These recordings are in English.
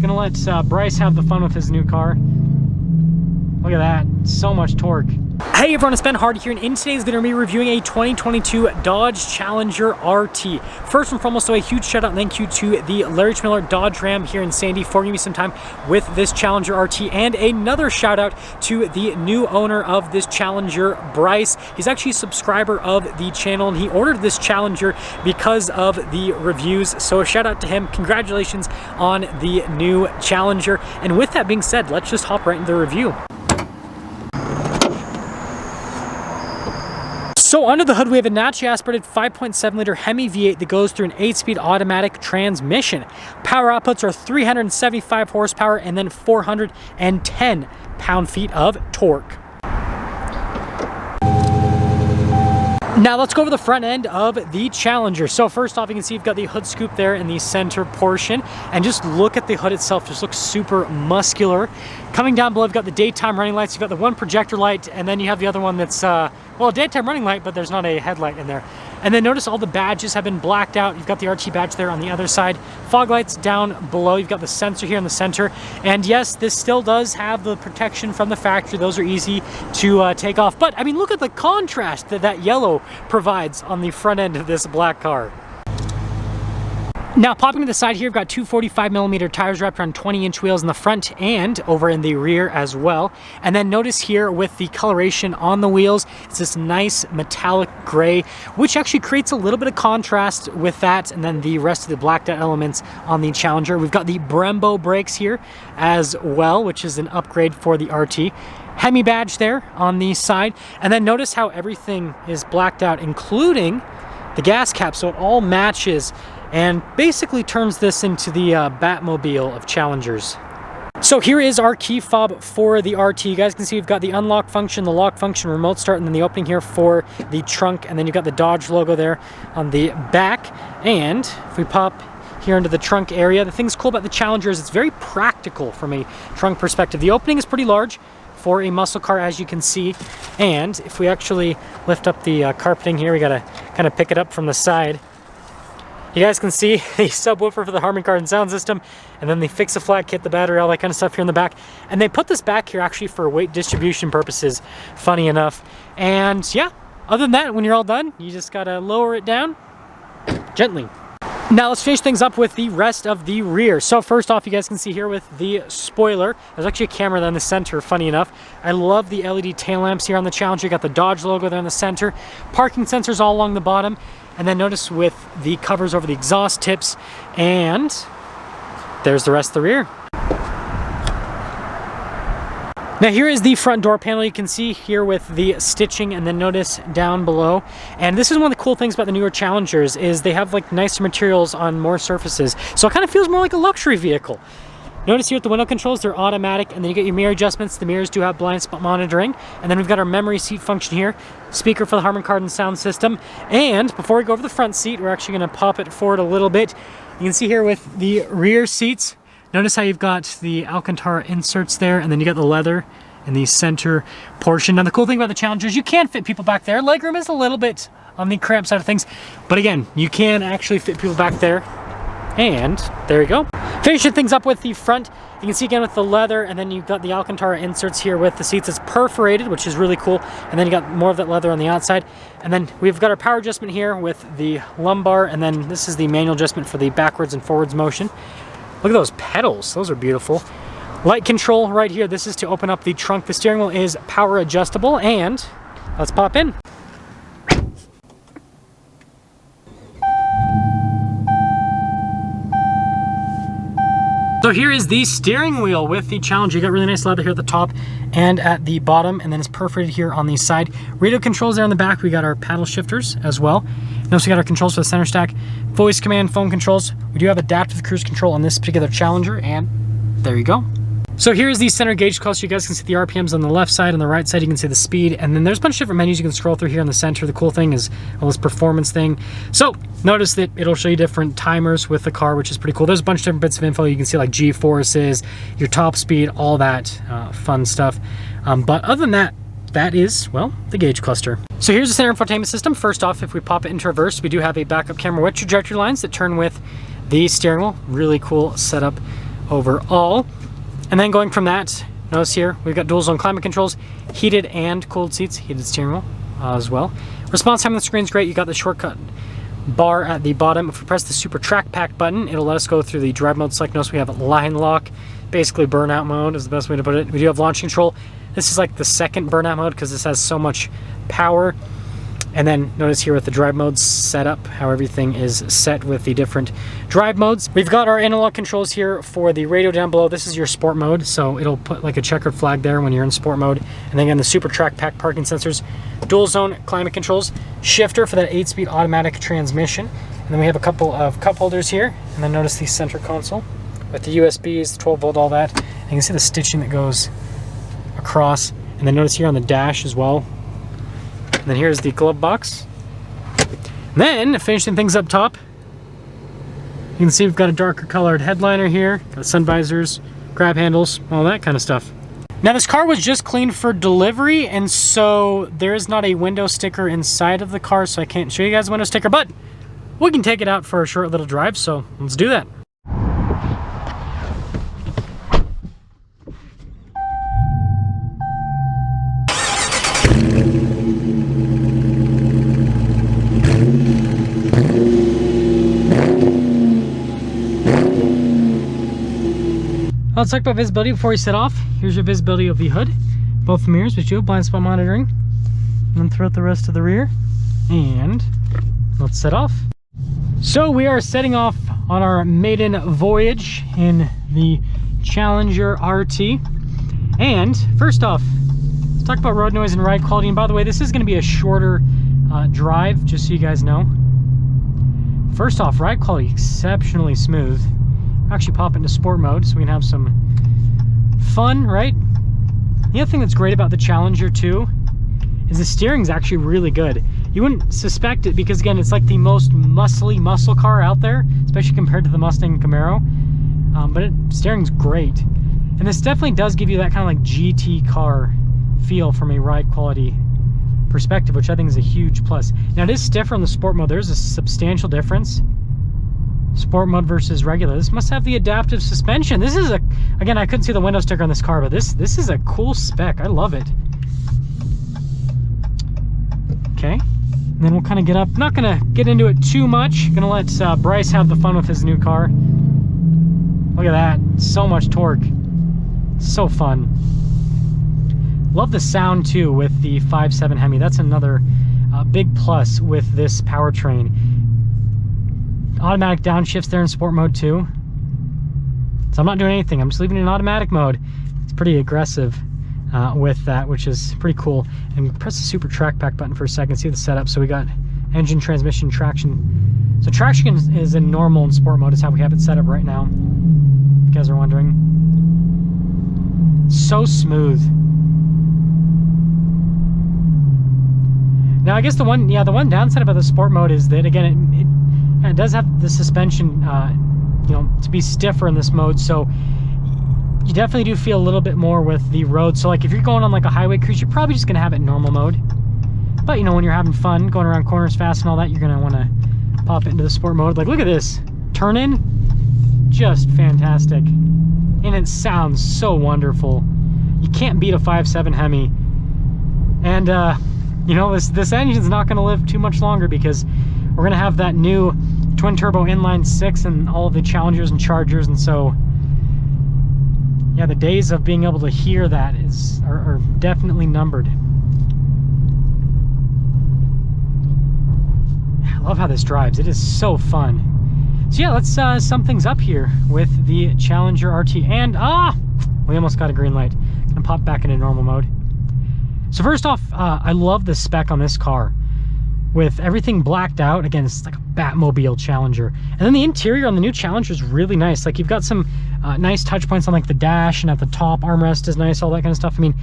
Gonna let Bryce have the fun with his new car. Look at that, so much torque. Hey everyone, it's Ben Hardy here, and in today's video, we're going to be reviewing a 2022 Dodge Challenger RT. First and foremost, though, a huge shout out and thank you to the Larry Miller Dodge Ram here in Sandy for giving me some time with this Challenger RT, and another shout out to the new owner of this Challenger, Bryce. He's actually a subscriber of the channel, and he ordered this Challenger because of the reviews, so a shout out to him. Congratulations on the new Challenger. And with that being said, let's just hop right into the review. So under the hood, we have a naturally aspirated 5.7 liter Hemi V8 that goes through an 8-speed automatic transmission. Power outputs are 375 horsepower and then 410 pound-feet of torque. Now let's go over the front end of the Challenger. So first off, you can see you've got the hood scoop there in the center portion, and just look at the hood itself, just looks super muscular. Coming down below, you've got the daytime running lights, you've got the one projector light, and then you have the other one that's, well, a daytime running light, but there's not a headlight in there. And then notice all the badges have been blacked out. You've got the RT badge there on the other side. Fog lights down below. You've got the sensor here in the center. And yes, this still does have the protection from the factory. Those are easy to take off. But I mean, look at the contrast that that yellow provides on the front end of this black car. Now, popping to the side here, we've got two 45mm tires wrapped around 20-inch wheels in the front and over in the rear as well. And then notice here with the coloration on the wheels, it's this nice metallic gray, which actually creates a little bit of contrast with that and then the rest of the blacked out elements on the Challenger. We've got the Brembo brakes here as well, which is an upgrade for the RT. Hemi badge there on the side. And then notice how everything is blacked out, including the gas cap, so it all matches and basically turns this into the Batmobile of Challengers. So here is our key fob for the RT. You guys can see we've got the unlock function, the lock function, remote start, and then the opening here for the trunk, and then you've got the Dodge logo there on the back. And if we pop here into the trunk area, the thing's cool about the Challenger is it's very practical from a trunk perspective. The opening is pretty large for a muscle car, as you can see, and if we actually lift up the carpeting here, we gotta kind of pick it up from the side. You guys can see the subwoofer for the Harman Kardon sound system, and then the fix-a-flat kit, the battery, all that kind of stuff here in the back. And they put this back here actually for weight distribution purposes, funny enough. And yeah, other than that, when you're all done, you just gotta lower it down gently. Now let's finish things up with the rest of the rear. So first off, you guys can see here with the spoiler, there's actually a camera there in the center, funny enough. I love the LED tail lamps here on the Challenger. You got the Dodge logo there in the center. Parking sensors all along the bottom. And then notice with the covers over the exhaust tips, and there's the rest of the rear. Now here is the front door panel. You can see here with the stitching, and then notice down below. And this is one of the cool things about the newer Challengers is they have like nicer materials on more surfaces. So it kind of feels more like a luxury vehicle. Notice here with the window controls, they're automatic, and then you get your mirror adjustments. The mirrors do have blind spot monitoring. And then we've got our memory seat function here, speaker for the Harman Kardon sound system. And before we go over the front seat, we're actually gonna pop it forward a little bit. You can see here with the rear seats, notice how you've got the Alcantara inserts there, and then you got the leather in the center portion. Now the cool thing about the Challenger is you can fit people back there. Legroom is a little bit on the cramped side of things, but again, you can actually fit people back there. And there you go. Finishing things up with the front, you can see again with the leather, and then you've got the Alcantara inserts here with the seats. It's perforated, which is really cool. And then you got more of that leather on the outside. And then we've got our power adjustment here with the lumbar, and then this is the manual adjustment for the backwards and forwards motion. Look at those pedals, those are beautiful. Light control right here, this is to open up the trunk. The steering wheel is power adjustable, and let's pop in. So here is the steering wheel with the Challenger. You got really nice leather here at the top and at the bottom, and then it's perforated here on the side. Radio controls there in the back. We got our paddle shifters as well. And also we got our controls for the center stack, voice command, phone controls. We do have adaptive cruise control on this particular Challenger, and there you go. So here's the center gauge cluster. You guys can see the RPMs on the left side. On the right side, you can see the speed. And then there's a bunch of different menus you can scroll through here in the center. The cool thing is all this performance thing. So notice that it'll show you different timers with the car, which is pretty cool. There's a bunch of different bits of info. You can see like G-forces, your top speed, all that fun stuff. But other than that, that is, well, the gauge cluster. So here's the center infotainment system. First off, if we pop it into reverse, we do have a backup camera with trajectory lines that turn with the steering wheel. Really cool setup overall. And then going from that, notice here, we've got dual zone climate controls, heated and cooled seats, heated steering wheel as well. Response time on the screen is great. You got the shortcut bar at the bottom. If we press the Super Track Pack button, it'll let us go through the drive mode select. Notice we have line lock, basically burnout mode is the best way to put it. We do have launch control. This is like the second burnout mode because this has so much power. And then notice here with the drive modes set up, how everything is set with the different drive modes. We've got our analog controls here for the radio down below. This is your sport mode, so it'll put like a checkered flag there when you're in sport mode. And then again, the Super Track Pack parking sensors, dual zone climate controls, shifter for that 8-speed automatic transmission. And then we have a couple of cup holders here. And then notice the center console with the USBs, the 12 volt, all that. And you can see the stitching that goes across. And then notice here on the dash as well. And then here's the glove box. And then finishing things up top, you can see we've got a darker colored headliner here, got sun visors, grab handles, all that kind of stuff. Now this car was just cleaned for delivery, and so there is not a window sticker inside of the car, so I can't show you guys the window sticker, but we can take it out for a short little drive, so let's do that. Let's talk about visibility before we set off. Here's your visibility of the hood, both mirrors, which you have blind spot monitoring, and then throughout the rest of the rear. And let's set off. So we are setting off on our maiden voyage in the Challenger RT. And first off, let's talk about road noise and ride quality. And by the way, this is going to be a shorter drive, just so you guys know. First off, ride quality exceptionally smooth. Actually pop into sport mode so we can have some fun, right? The other thing that's great about the Challenger too is the steering's actually really good. You wouldn't suspect it because again, it's like the most muscly muscle car out there, especially compared to the Mustang and Camaro. But steering's great. And this definitely does give you that kind of like GT car feel from a ride quality perspective, which I think is a huge plus. Now it is stiffer in the sport mode. There's a substantial difference. Sport mode versus regular. This must have the adaptive suspension. This is again, I couldn't see the window sticker on this car, but this is a cool spec. I love it. Okay, and then we'll kind of get up. Not gonna get into it too much. Gonna let Bryce have the fun with his new car. Look at that, so much torque. So fun. Love the sound too with the 5.7 Hemi. That's another big plus with this powertrain. Automatic downshifts there in sport mode too. So I'm not doing anything. I'm just leaving it in automatic mode. It's pretty aggressive with that, which is pretty cool. And press the Super Track Pack button for a second. See the setup. So we got engine, transmission, traction. So traction is in normal and sport mode is how we have it set up right now. If you guys are wondering. So smooth. Now I guess the one downside about the sport mode is that again it does have the suspension, you know, to be stiffer in this mode, so you definitely do feel a little bit more with the road. So like if you're going on like a highway cruise, you're probably just gonna have it in normal mode. But you know, when you're having fun, going around corners fast and all that, you're gonna wanna pop it into the sport mode. Like look at this, turn in, just fantastic. And it sounds so wonderful. You can't beat a 5.7 Hemi. And you know, this engine's not gonna live too much longer because we're gonna have that new twin turbo inline 6 and all of the Challengers and Chargers, and so yeah, the days of being able to hear that are definitely numbered. I love how this drives. It is so fun. So yeah, let's sum things up here with the Challenger RT. And we almost got a green light. Gonna pop back into normal mode. So first off, I love the spec on this car. With everything blacked out, again, it's like a Batmobile Challenger. And then the interior on the new Challenger is really nice. Like you've got some nice touch points on like the dash, and at the top armrest is nice, all that kind of stuff. I mean,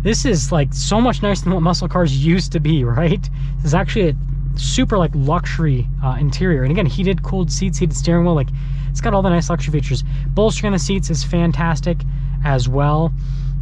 this is like so much nicer than what muscle cars used to be, right? This is actually a super like luxury interior. And again, heated, cooled seats, heated steering wheel. Like it's got all the nice luxury features. Bolstering on the seats is fantastic as well.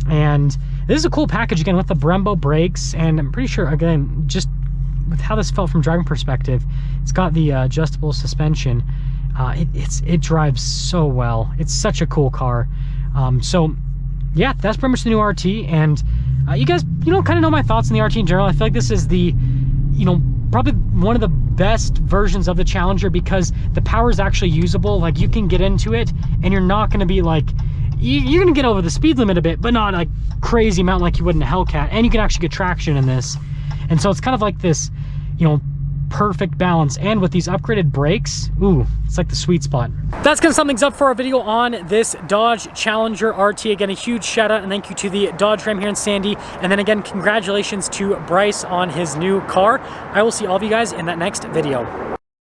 And this is a cool package again with the Brembo brakes, and I'm pretty sure again, just with how this felt from driving perspective, it's got the adjustable suspension. It drives so well. It's such a cool car. So yeah, that's pretty much the new RT. And you guys, kind of know my thoughts on the RT in general. I feel like this is the, probably one of the best versions of the Challenger because the power is actually usable. Like, you can get into it and you're not going to be like, you're going to get over the speed limit a bit, but not like crazy amount like you would in a Hellcat. And you can actually get traction in this. And so it's kind of like this, perfect balance. And with these upgraded brakes, ooh, it's like the sweet spot. That's gonna sum things up for our video on this Dodge Challenger RT. Again, a huge shout out and thank you to the Dodge Ram here in Sandy. And then again, congratulations to Bryce on his new car. I will see all of you guys in that next video.